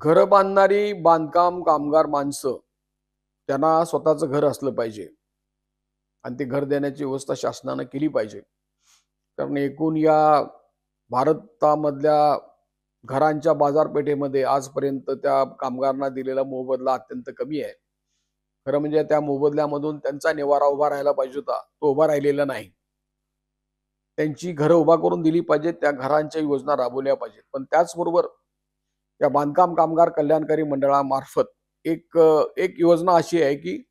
घरं बांधणारी बांधकाम कामगार माणसं त्यांना स्वतःचं घर असलं पाहिजे आणि ते घर देण्याची व्यवस्था शासनानं केली पाहिजे. कारण एकूण या भारतामधल्या घरांच्या बाजारपेठेमध्ये आजपर्यंत त्या कामगारांना दिलेला मोबदला अत्यंत कमी आहे. खरं म्हणजे त्या मोबदल्यामधून त्यांचा निवारा उभा राहायला पाहिजे होता, तो उभा राहिलेला नाही. त्यांची घरं उभा करून दिली पाहिजेत, त्या घरांच्या योजना राबवल्या पाहिजेत. पण त्याचबरोबर या बांधकाम कामगार कल्याणकारी मंडळामार्फत एक योजना अशी आहे की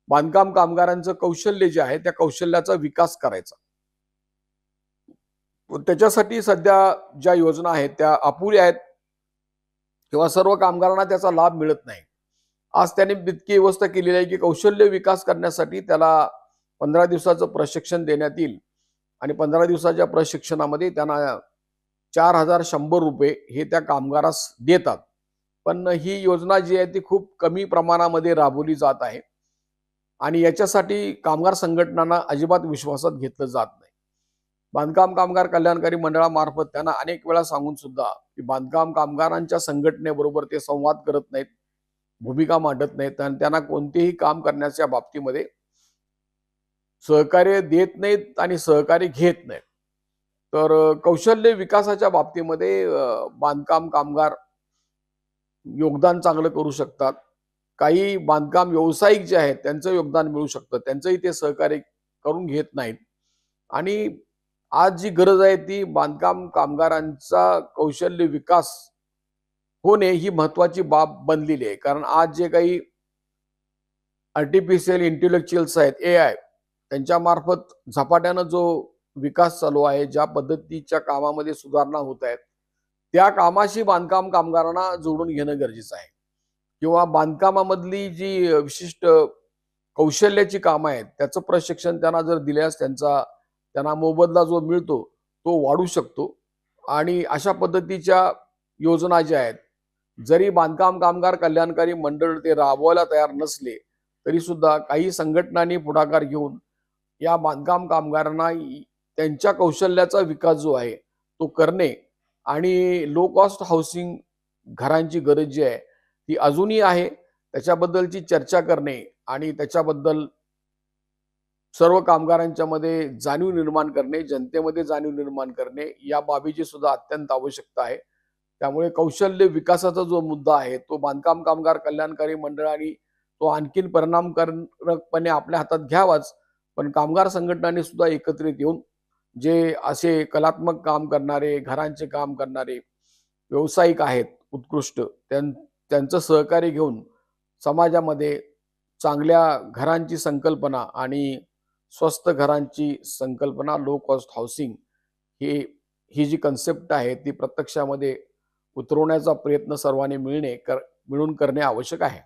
बांधकाम कामगारांचं कौशल्य जे आहे त्या कौशल्याचा विकास करायचा. त्याच्यासाठी सध्या ज्या योजना आहेत त्या अपुऱ्या आहेत किंवा सर्व कामगारांना त्याचा लाभ मिळत नाही. आज त्याने इतकी व्यवस्था केलेली आहे की कौशल्य विकास करण्यासाठी त्याला 15 दिवसाचं प्रशिक्षण देण्यात येईल आणि 15 दिवसाच्या प्रशिक्षणामध्ये त्यांना 4,100 रुपये हे त्या कामगारास देतात. पण ही योजना जी आहे ती खूप कमी प्रमाणामध्ये राबवली जात आहे आणि याच्यासाठी कामगार संघटनांना अजिबात विश्वासात घेतलं जात नाही. बांधकाम कामगार कल्याणकारी मंडळामार्फत त्यांना अनेक वेळा सांगून सुद्धा की बांधकाम कामगारांच्या संघटनेबरोबर ते संवाद करत नाहीत, भूमिका मांडत नाहीत आणि त्यांना कोणतेही काम करण्याच्या बाबतीमध्ये सहकार्य देत नाहीत आणि सहकार्य घेत नाहीत. तर कौशल्य विकासाच्या बाबतीमध्ये बांधकाम कामगार योगदान चांगलं करू शकतात. काही बांधकाम व्यावसायिक जे आहेत त्यांचं योगदान मिळू शकतं, त्यांचंही ते सहकार्य करून घेत नाहीत. आणि आज जी गरज आहे ती बांधकाम कामगारांचा कौशल्य विकास होणे ही महत्वाची बाब बनलेली आहे. कारण आज जे काही आर्टिफिशियल इंटेलेक्च्युअल्स आहेत, AI, त्यांच्या मार्फत झपाट्यानं जो विकास चालू आहे, ज्या पद्धतीच्या कामामध्ये सुधारणा होत आहेत, त्या कामाशी बांधकाम कामगारांना जोडून घेणं गरजेचं आहे. किंवा बांधकामामधली जी विशिष्ट कौशल्याची कामं आहेत त्याचं प्रशिक्षण त्यांना जर दिल्यास त्यांना मोबदला जो मिळतो तो वाढू शकतो. आणि अशा पद्धतीच्या योजना ज्या आहेत, जरी बांधकाम कामगार कल्याणकारी मंडळ ते राबवायला तयार नसले तरी सुद्धा काही संघटनांनी पुढाकार घेऊन या बांधकाम कामगारांना त्यांच्या कौशल्याचा विकास जो आहे तो करणे आणि लो कॉस्ट हाऊसिंग घरांची गरज जी आहे ती अजूनही आहे त्याच्याबद्दलची चर्चा करणे आणि त्याच्याबद्दल सर्व कामगारांच्या मध्ये जाणीव निर्माण करणे, जनतेमध्ये जाणीव निर्माण करणे या बाबीची सुद्धा अत्यंत आवश्यकता आहे. त्यामुळे कौशल्य विकासाचा जो मुद्दा आहे तो बांधकाम कामगार कल्याणकारी मंडळाने तो आणखीन परिणामकारकपणे आपल्या हातात घ्यावाच. पण कामगार संघटनांनी सुद्धा एकत्रित येऊन जे असे कलात्मक काम करणारे, घरांचे काम करणारे व्यावसायिक आहेत उत्कृष्ट, त्यांचं सहकार्य घेऊन समाजामध्ये चांगल्या घरांची संकल्पना आणि स्वस्त घरांची संकल्पना, लो कॉस्ट हाऊसिंग ही जी कन्सेप्ट आहे ती प्रत्यक्षामध्ये उतरवण्याचा प्रयत्न सर्वांनी मिळून करणे आवश्यक आहे.